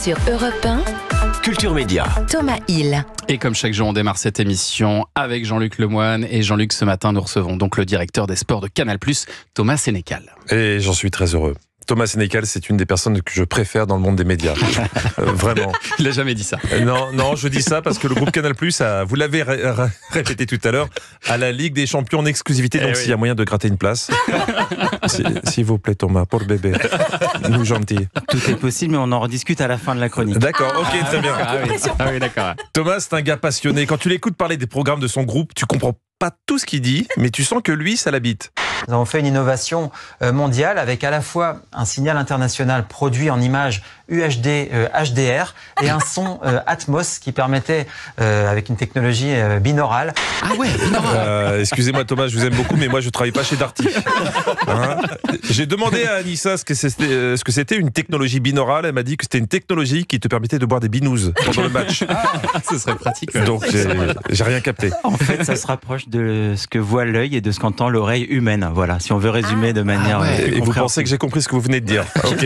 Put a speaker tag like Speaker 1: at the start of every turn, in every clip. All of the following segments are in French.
Speaker 1: Sur Europe 1,
Speaker 2: Culture Média.
Speaker 1: Thomas Hill.
Speaker 3: Et comme chaque jour, on démarre cette émission avec Jean-Luc Lemoine. Et Jean-Luc, ce matin, nous recevons donc le directeur des sports de Canal+, Thomas Sénécal.
Speaker 4: Et j'en suis très heureux. Thomas Sénécal, c'est une des personnes que je préfère dans le monde des médias. Vraiment.
Speaker 3: Il n'a jamais dit ça.
Speaker 4: Non, je dis ça parce que le groupe Canal+, vous l'avez répété tout à l'heure, a la Ligue des Champions en exclusivité. Donc s'il y a moyen de gratter une place, s'il vous plaît Thomas, pour le bébé, nous gentils.
Speaker 5: Tout est possible, mais on en rediscute à la fin de la chronique.
Speaker 4: D'accord, ok, très bien.
Speaker 3: Ah oui, d'accord.
Speaker 4: Thomas, c'est un gars passionné. Quand tu l'écoutes parler des programmes de son groupe, tu comprends pas tout ce qu'il dit, mais tu sens que lui, ça l'habite.
Speaker 6: Nous avons fait une innovation mondiale avec à la fois un signal international produit en images UHD HDR et un son Atmos qui permettait, avec une technologie binaurale.
Speaker 3: Ah ouais, binaural.
Speaker 4: Excusez-moi Thomas, je vous aime beaucoup, mais moi je travaille pas chez Darty. Hein, j'ai demandé à Anissa ce que c'était une technologie binaurale. Elle m'a dit que c'était une technologie qui te permettait de boire des binous pendant le match.
Speaker 3: Ce serait pratique.
Speaker 4: Donc j'ai rien capté.
Speaker 5: En fait, ça se rapproche de ce que voit l'œil et de ce qu'entend l'oreille humaine. Voilà, si on veut résumer de manière...
Speaker 4: Et vous pensez que j'ai compris ce que vous venez de dire. Ok.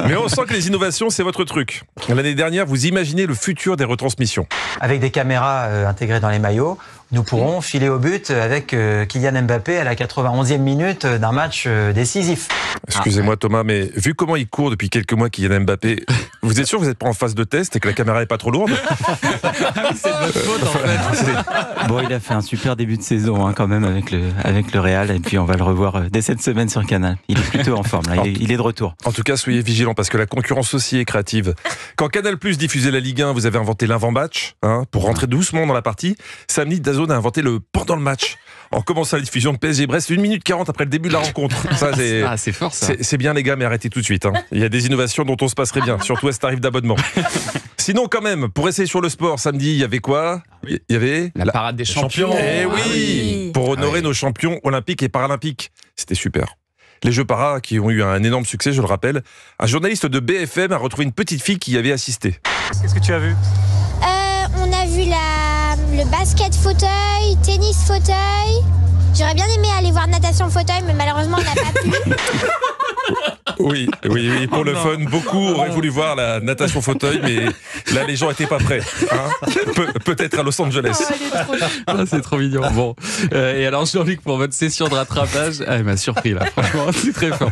Speaker 4: Mais on sent que les innovations, c'est votre truc. L'année dernière, vous imaginez le futur des retransmissions.
Speaker 6: Avec des caméras intégrées dans les maillots, nous pourrons filer au but avec Kylian Mbappé à la 91e minute d'un match décisif.
Speaker 4: Excusez-moi Thomas, mais vu comment il court depuis quelques mois Kylian Mbappé, vous êtes sûr que vous n'êtes pas en phase de test et que la caméra n'est pas trop lourde?
Speaker 3: C'est de notre faute en fait.
Speaker 5: Bon, il a fait un super début de saison quand même avec le Real, et puis on va le revoir dès cette semaine sur Canal. Il est plutôt en forme, là. Il est de retour.
Speaker 4: En tout cas, soyez vigilants parce que la concurrence aussi est créative. Quand Canal+ diffusait la Ligue 1, vous avez inventé l'avant-match pour rentrer doucement dans la partie. Samedi, DAZN a inventé le pendant le match en commençant la diffusion de PSG-Brest 1 minute 40 après le début de la rencontre. Ça,
Speaker 3: c'est fort ça.
Speaker 4: C'est bien les gars, mais arrêtez tout de suite. Il y a des innovations dont on se passerait bien, surtout à ce tarif d'abonnement. Sinon, quand même, pour essayer sur le sport, samedi, il y avait quoi? Il y avait
Speaker 3: la parade des champions.
Speaker 4: Eh oui, pour honorer nos champions olympiques et paralympiques. C'était super. Les Jeux Paras qui ont eu un énorme succès, je le rappelle. Un journaliste de BFM a retrouvé une petite fille qui y avait assisté.
Speaker 7: Qu'est-ce que tu as vu?
Speaker 8: On a vu le basket fauteuil, tennis fauteuil. J'aurais bien aimé aller voir natation fauteuil, mais malheureusement on n'a pas pu.
Speaker 4: Oui, pour le fun, beaucoup auraient voulu voir la natation fauteuil, mais là les gens n'étaient pas prêts. Peut-être à Los Angeles.
Speaker 3: C'est trop mignon. Bon. Et alors Jean-Luc, pour votre session de rattrapage, elle m'a surpris là, franchement, c'est très fort.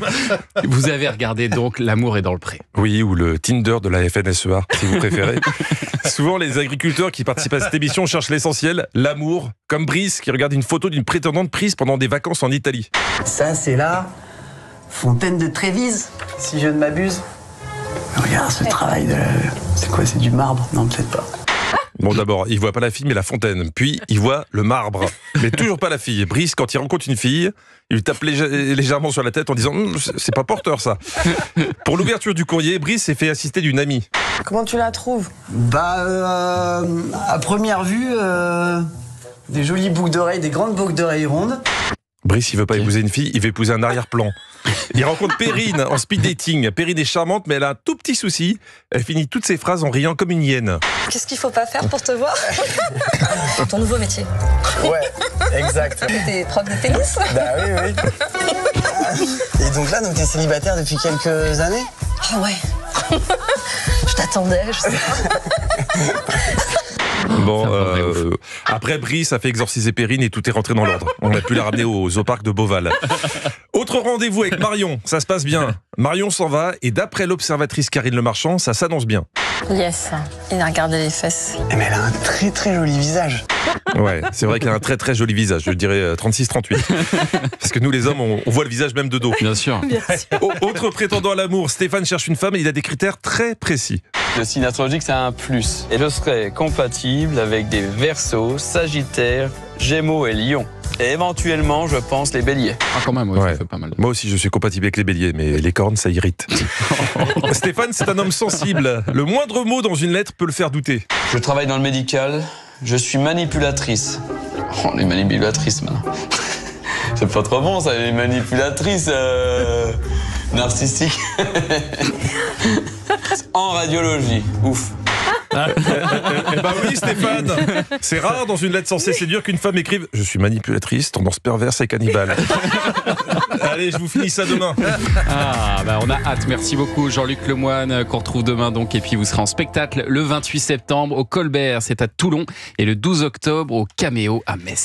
Speaker 3: Vous avez regardé donc L'amour est dans le pré.
Speaker 4: Oui, ou le Tinder de la FNSEA, si vous préférez. Souvent, les agriculteurs qui participent à cette émission cherchent l'essentiel, l'amour, comme Brice qui regarde une photo d'une prétendante prise pendant des vacances en Italie.
Speaker 9: Ça, c'est la fontaine de Trévise, si je ne m'abuse. Regarde ce travail de... C'est quoi, c'est du marbre? Non, peut-être pas.
Speaker 4: Bon, d'abord, il voit pas la fille, mais la fontaine. Puis, il voit le marbre. Mais toujours pas la fille. Brice, quand il rencontre une fille, il lui tape légèrement sur la tête en disant « C'est pas porteur, ça ». Pour l'ouverture du courrier, Brice s'est fait assister d'une amie.
Speaker 10: Comment tu la trouves?
Speaker 9: À première vue, des jolies boucles d'oreilles, des grandes boucles d'oreilles rondes.
Speaker 4: Brice, il veut pas épouser une fille, il veut épouser un arrière-plan. Il rencontre Perrine en speed dating. Perrine est charmante, mais elle a un tout petit souci. Elle finit toutes ses phrases en riant comme une hyène.
Speaker 10: Qu'est-ce qu'il faut pas faire pour te voir? Ton nouveau métier.
Speaker 9: Ouais, exact.
Speaker 10: T'es prof de tennis?
Speaker 9: Bah oui. Et donc là, t'es célibataire depuis quelques années?
Speaker 10: Ah ouais. Je t'attendais, je sais pas.
Speaker 4: Bon, après Brice a fait exorciser Perrine et tout est rentré dans l'ordre. On a pu la ramener au zooparc de Beauval. Autre rendez-vous avec Marion, ça se passe bien. Marion s'en va et d'après l'observatrice Karine Lemarchand, ça s'annonce bien.
Speaker 10: Yes, il a regardé les fesses.
Speaker 9: Mais elle a un très très joli visage.
Speaker 4: Ouais, c'est vrai qu'elle a un très très joli visage, je dirais 36-38. Parce que nous les hommes, on voit le visage même de dos.
Speaker 3: Bien sûr.
Speaker 4: Autre prétendant à l'amour, Stéphane cherche une femme et il a des critères très précis.
Speaker 11: Le signe astrologique, c'est un plus. Et je serai compatible avec des Verseaux, Sagittaires, Gémeaux et Lions. Et éventuellement, je pense, les Béliers.
Speaker 3: Ah, quand même, ça fait pas mal.
Speaker 4: Moi aussi, je suis compatible avec les Béliers, mais les cornes, ça irrite. Stéphane, c'est un homme sensible. Le moindre mot dans une lettre peut le faire douter.
Speaker 11: Je travaille dans le médical. Je suis manipulatrice. Oh, les manipulatrices, maintenant. C'est pas trop bon, ça, les manipulatrices narcissiques. En radiologie, ouf.
Speaker 4: Eh ben oui, Stéphane. C'est rare dans une lettre censée séduire qu'une femme écrive « Je suis manipulatrice, tendance perverse et cannibale ». Allez, je vous finis ça demain.
Speaker 3: On a hâte. Merci beaucoup, Jean-Luc Lemoyne, qu'on retrouve demain donc. Et puis vous serez en spectacle le 28 septembre au Colbert, c'est à Toulon, et le 12 octobre au Caméo à Metz.